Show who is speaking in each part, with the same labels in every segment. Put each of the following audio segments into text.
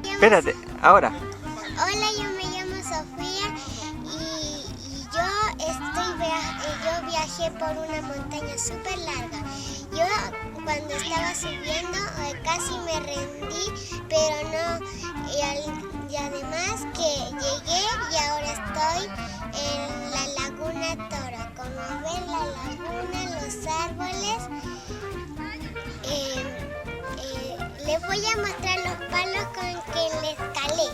Speaker 1: Espérate, ahora.
Speaker 2: Hola, yo me llamo Sofía y yo viajé por una montaña súper larga. Yo cuando estaba subiendo casi me rendí, pero no. Y además que llegué y ahora estoy en la Laguna Toro. Como ven, la laguna, los árboles. Les voy a mostrar los palos con que les escalé.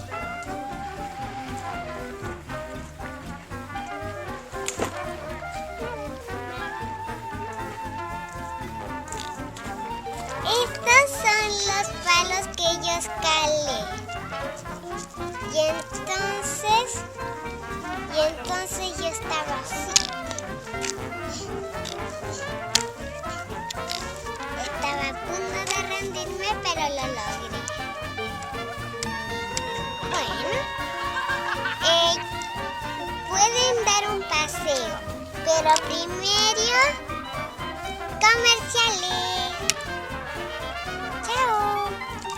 Speaker 2: Estos son los palos que yo escalé. Y entonces yo estaba así. Estaba a punto de rendirme, pero lo logré. Bueno, pueden dar un paseo, pero primero comerciales. Chao.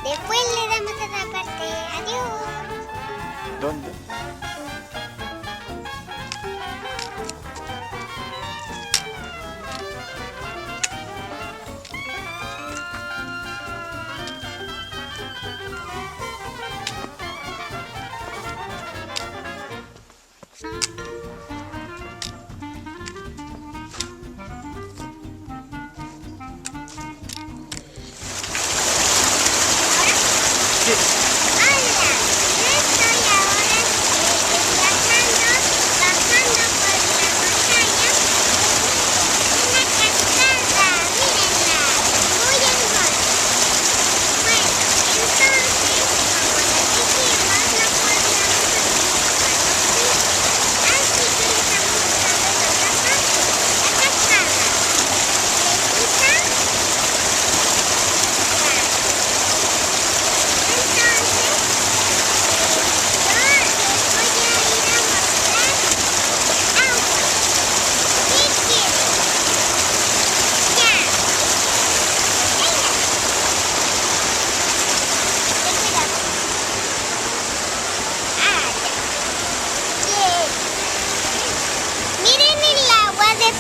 Speaker 2: Después le damos esa parte. Adiós.
Speaker 1: ¿Dónde?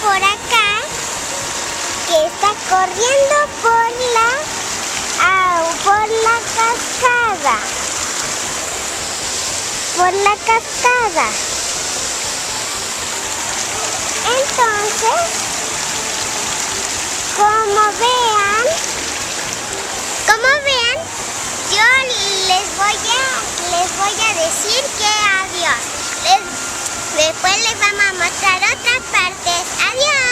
Speaker 1: Por acá, que está corriendo por la cascada. Entonces, como vean, yo les voy a decir que adiós. Después les vamos a mostrar otras partes. ¡Adiós!